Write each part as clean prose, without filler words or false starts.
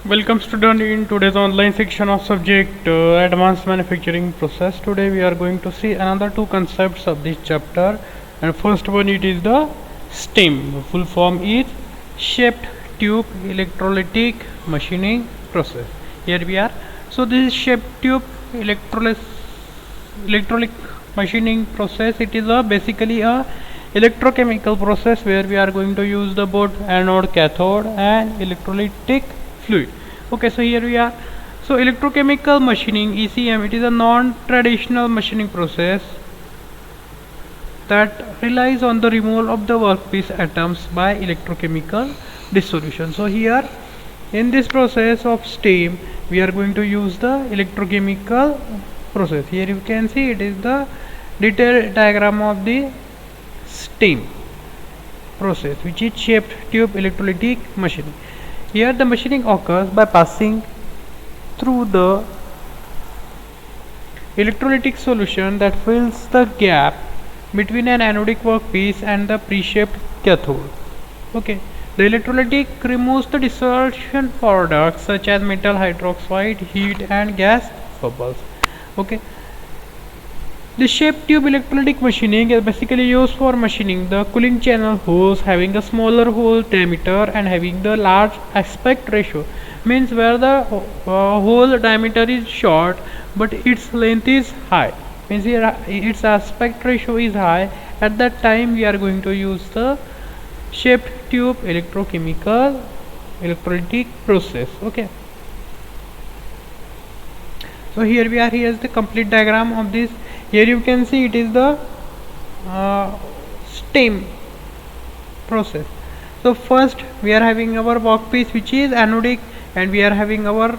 Welcome student in today's online section of subject advanced manufacturing process. Today we are going to see another two concepts of this chapter, and first one it is the STEM. The full form is shaped tube electrolytic machining process. Here we are. So this is shaped tube electrolytic machining process. It is basically a electrochemical process where we are going to use the both anode, cathode and electrolytic fluid. Okay, so here we are. So electrochemical machining, ECM, it is a non-traditional machining process that relies on the removal of the workpiece atoms by electrochemical dissolution. So here in this process of STEAM we are going to use the electrochemical process. Here you can see it is the detailed diagram of the STEAM process, which is shaped tube electrolytic machining. Here the machining occurs by passing through the electrolytic solution that fills the gap between an anodic workpiece and the pre-shaped cathode. Okay, the electrolytic removes the dissolution products such as metal hydroxide, heat and gas bubbles. Okay, the shaped tube electrolytic machining is basically used for machining the cooling channel hose having a smaller hole diameter and having the large aspect ratio. Means where the hole diameter is short but its length is high. Means here its aspect ratio is high. At that time we are going to use the shaped tube electrochemical electrolytic process. Okay. So here we are. Here is the complete diagram of this. Here you can see it is the STEM process. So first we are having our workpiece which is anodic, and we are having our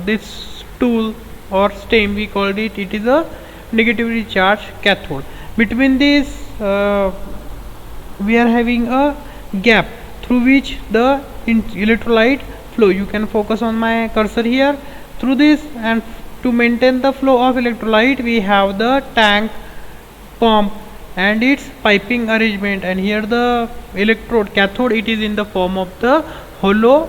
this tool or STEM, we called it. It is a negatively charged cathode. Between this we are having a gap through which the electrolyte flow. You can focus on my cursor here. Through this, and to maintain the flow of electrolyte we have the tank, pump and its piping arrangement. And here the electrode cathode, it is in the form of the hollow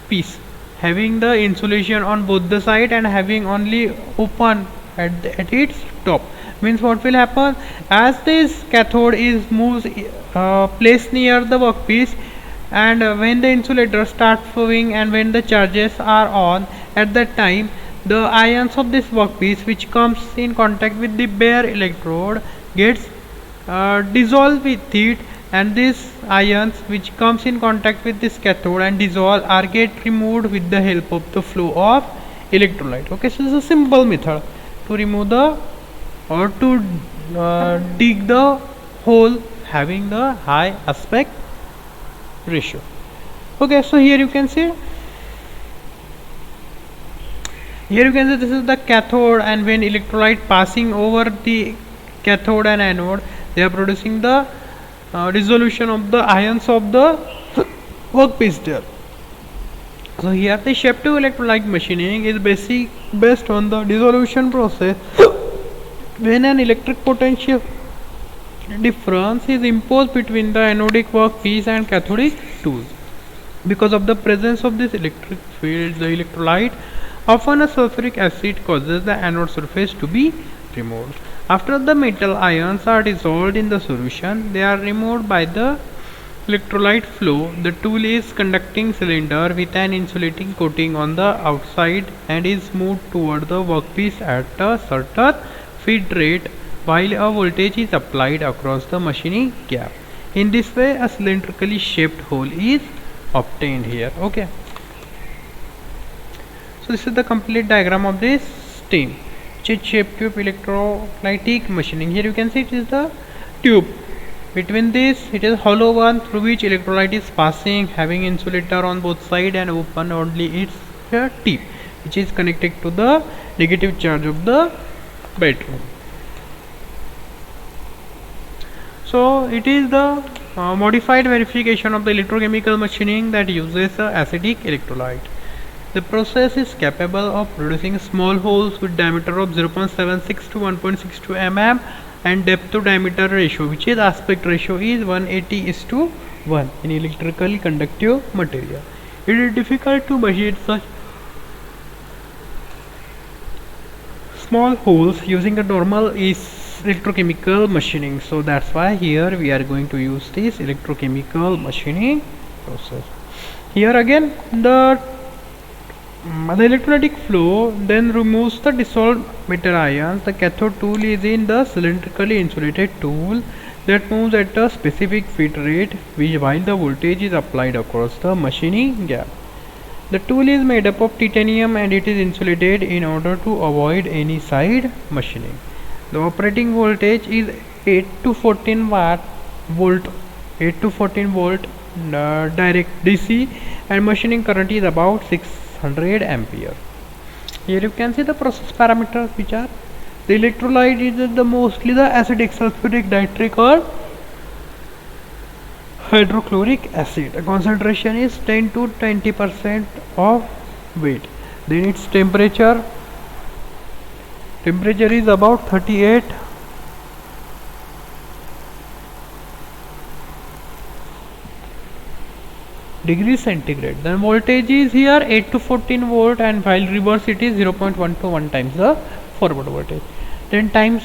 piece having the insulation on both the side and having only open at its top. Means what will happen, as this cathode is moves placed near the workpiece, and when the insulator starts flowing and when the charges are on, at that time the ions of this workpiece which comes in contact with the bare electrode gets dissolved with it, and these ions which comes in contact with this cathode and dissolve are get removed with the help of the flow of electrolyte. Okay, so this is a simple method to remove the or to dig the hole having the high aspect ratio. Okay, so here you can see this is the cathode, and when electrolyte passing over the cathode and anode, they are producing the dissolution of the ions of the workpiece there. So here the shaped tube electrolyte machining is based on the dissolution process when an electric potential difference is imposed between the anodic workpiece and cathodic tools. Because of the presence of this electric field, the electrolyte, often a sulfuric acid, causes the anode surface to be removed. After the metal ions are dissolved in the solution, they are removed by the electrolyte flow. The tool is conducting cylinder with an insulating coating on the outside and is moved toward the workpiece at a certain feed rate while a voltage is applied across the machining gap. In this way a cylindrically shaped hole is obtained here. Okay, so this is the complete diagram of this STEAM, shaped tube electrolytic machining. Here you can see it is the tube. Between this it is hollow one through which electrolyte is passing, having insulator on both sides and open only its tip, which is connected to the negative charge of the battery. So it is the modified verification of the electrochemical machining that uses acidic electrolyte. The process is capable of producing small holes with diameter of 0.76 to 1.62 mm and depth to diameter ratio, which is aspect ratio is 180:1 in electrically conductive material. It is difficult to machine such small holes using a normal is electrochemical machining. So that's why here we are going to use this electrochemical machining process. Here again the electrolytic flow then removes the dissolved metal ions. The cathode tool is in the cylindrically insulated tool that moves at a specific feed rate while the voltage is applied across the machining gap. The tool is made up of titanium and it is insulated in order to avoid any side machining. The operating voltage is 8 to 14 volt 8 to 14 volt direct DC, and machining current is about 600 ampere. Here you can see the process parameters, which are the electrolyte is the mostly the acidic sulfuric nitric or hydrochloric acid. The concentration is 10 to 20% of weight. Then its temperature is about 38 degrees centigrade. Then voltage is here 8 to 14 volt, and while reverse it is 0.1 to 1 times the forward voltage. Then time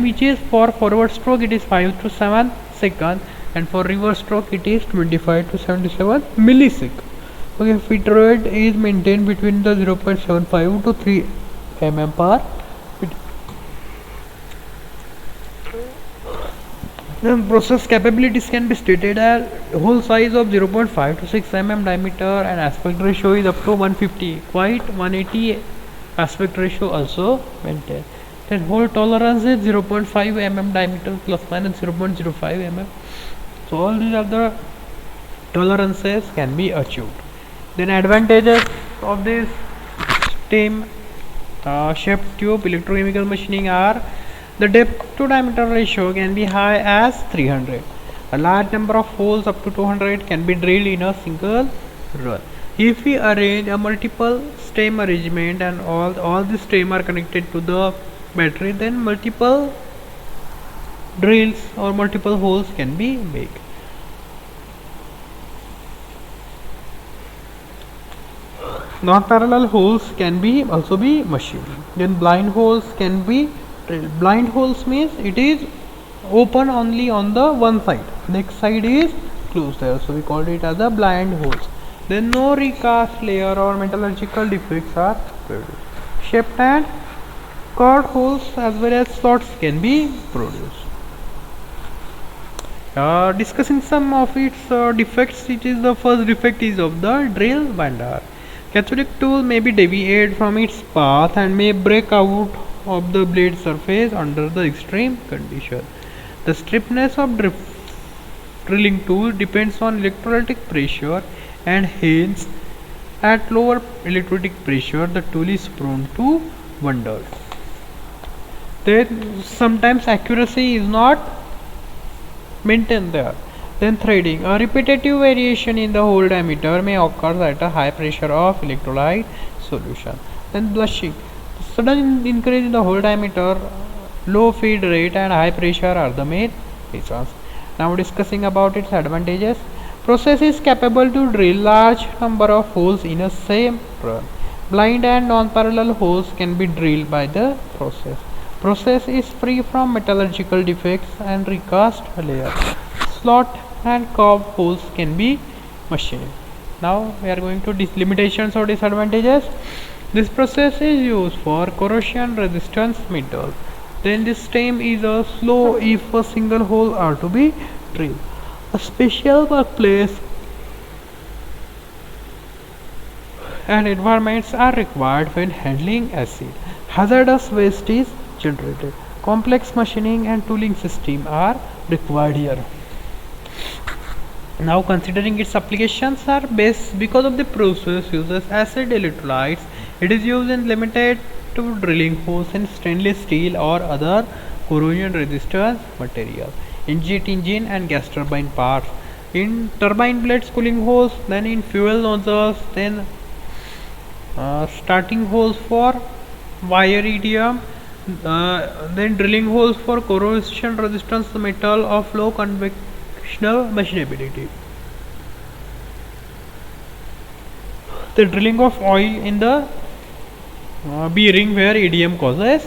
which is for forward stroke it is 5 to 7 seconds, and for reverse stroke it is 25 to 77 millisecond. Okay, feed rate is maintained between the 0.75 to 3 mm per. Then process capabilities can be stated as hole size of 0.5 to 6 mm diameter, and aspect ratio is up to 150, quite 180 aspect ratio also maintained. Then hole tolerance is 0.5 mm diameter plus minus 0.05 mm. So all these are the tolerances can be achieved. Then advantages of this stem shaped tube electrochemical machining are: the depth to diameter ratio can be high as 300. A large number of holes up to 200 can be drilled in a single run. If we arrange a multiple stem arrangement and all the stem are connected to the battery, then multiple drills or multiple holes can be made. Non-parallel holes can be also be machined. Then blind holes can be drilled. Blind holes means it is open only on the one side, next side is closed there, so we call it as a blind holes. Then no recast layer or metallurgical defects are produced. Shaped and curved holes as well as slots can be produced. Discussing some of its defects, it is the first defect is of the drill binder. Cathodic tool may be deviated from its path and may break out of the blade surface under the extreme condition. The stiffness of drilling tool depends on electrolytic pressure, and hence at lower electrolytic pressure the tool is prone to wander. Then sometimes accuracy is not maintained there. Then threading. A repetitive variation in the hole diameter may occur at a high pressure of electrolyte solution. Then blushing. Sudden increase in the hole diameter, low feed rate and high pressure are the main reasons. Now discussing about its advantages. Process is capable to drill large number of holes in a same run. Blind and non-parallel holes can be drilled by the process. Process is free from metallurgical defects and recast layer. Slot and curved holes can be machined. Now we are going to limitations or disadvantages. This process is used for corrosion resistance metals. Then this stem is slow if a single hole are to be drilled. A special workplace and environments are required when handling acid. Hazardous waste is generated. Complex machining and tooling system are required here. Now considering its applications are best because of the process uses acid electrolytes. It is used in limited to drilling holes in stainless steel or other corrosion resistant material, in jet engine and gas turbine parts, in turbine blades cooling holes, then in fuel nozzles, then starting holes for wire EDM, then drilling holes for corrosion resistance metal of low conventional machinability. the drilling of oil in the bearing where EDM causes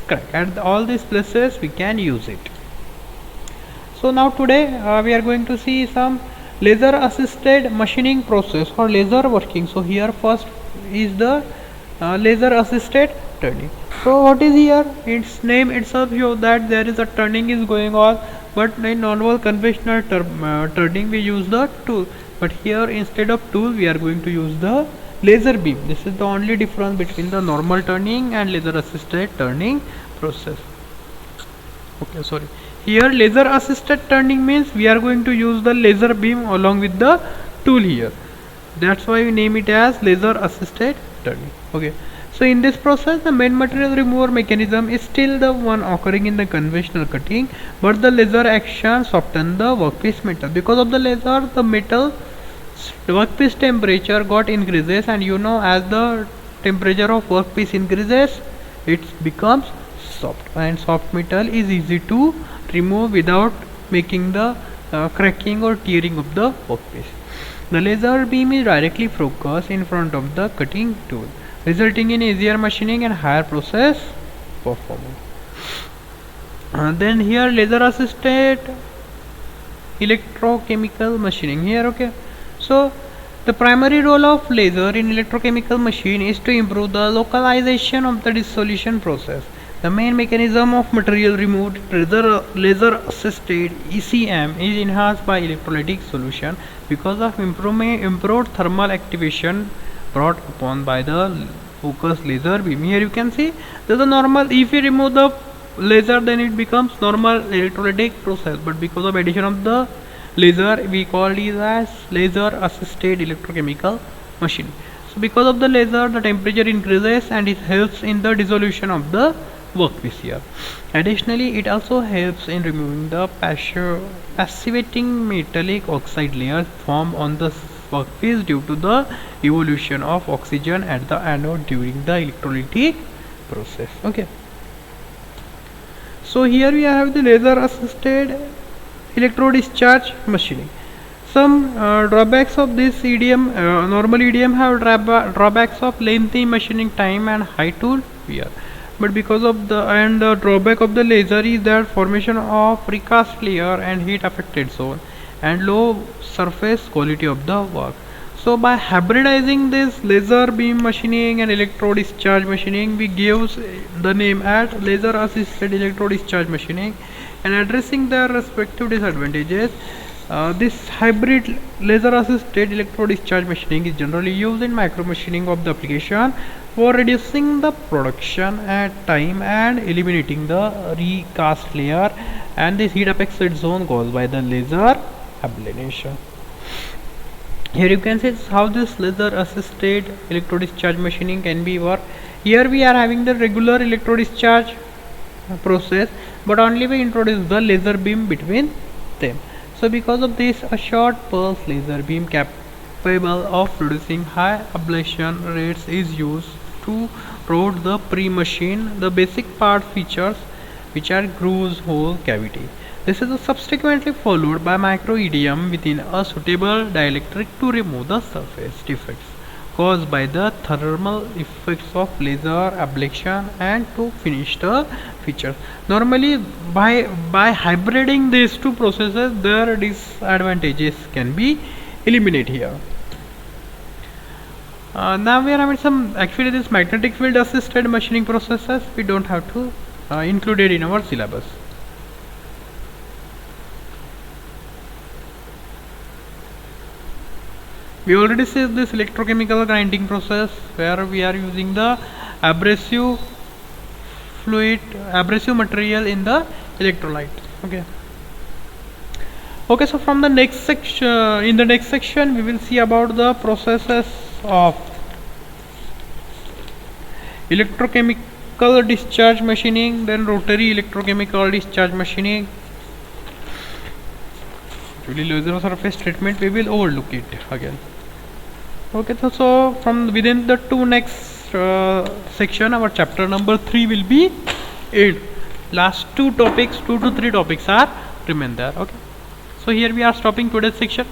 crack. At all these places we can use it. So now today we are going to see some laser assisted machining process or laser working. So here first is the laser assisted turning. So what is here? Its name itself shows that there is a turning is going on, but in normal conventional turning we use the tool, but here instead of tool we are going to use the laser beam. This is the only difference between the normal turning and laser assisted turning process. Okay, sorry. Here laser assisted turning means we are going to use the laser beam along with the tool here. That's why we name it as laser assisted turning. Okay. So in this process the main material removal mechanism is still the one occurring in the conventional cutting, but the laser action softens the workpiece metal. Because of the laser, the metal workpiece temperature got increases, and you know, as the temperature of workpiece increases, it becomes soft, and soft metal is easy to remove without making the cracking or tearing of the workpiece. The laser beam is directly focused in front of the cutting tool, resulting in easier machining and higher process performance. Then here laser assisted electrochemical machining here. Okay, so the primary role of laser in electrochemical machine is to improve the localization of the dissolution process. The main mechanism of material removed laser assisted ECM is enhanced by electrolytic solution because of improved thermal activation brought upon by the focused laser beam. Here you can see there's a normal, if you remove the laser then it becomes normal electrolytic process, but because of addition of the laser we call it as laser assisted electrochemical machine. So because of the laser the temperature increases and it helps in the dissolution of the workpiece here. Additionally, it also helps in removing the passivating metallic oxide layers formed on the workpiece due to the evolution of oxygen at the anode during the electrolytic process. Okay, so here we have the laser assisted electro discharge machining. Some drawbacks of this EDM, normal EDM have drawbacks of lengthy machining time and high tool wear. But because of the drawback of the laser is that formation of precast layer and heat affected zone and low surface quality of the work. So by hybridizing this laser beam machining and electro discharge machining, we give the name as laser assisted electro discharge machining, and addressing their respective disadvantages. This hybrid laser assisted electro discharge machining is generally used in micro machining of the application for reducing the production at time and eliminating the recast layer, and this heat affected zone caused by the laser ablation. Here you can see how this laser assisted electro discharge machining can be worked. Here we are having the regular electro discharge process, but only we introduce the laser beam between them. So because of this, a short pulse laser beam capable of producing high ablation rates is used to route the pre-machine. The basic part features which are grooves, hole, cavity. This is subsequently followed by micro EDM within a suitable dielectric to remove the surface defects caused by the thermal effects of laser ablation and to finish the features. Normally by hybriding these two processes, their disadvantages can be eliminated here. Now we are having some, actually this magnetic field assisted machining processes we don't have to include it in our syllabus. We already said this electrochemical grinding process where we are using the abrasive material in the electrolyte. Okay, so from the next section, in the next section we will see about the processes of electrochemical discharge machining, then rotary electrochemical discharge machining. Actually laser surface treatment we will overlook it again. Okay, so from within the two next section, our chapter number 3 will be in last 2 to 3 topics are remain there. Okay, so here we are stopping today's section.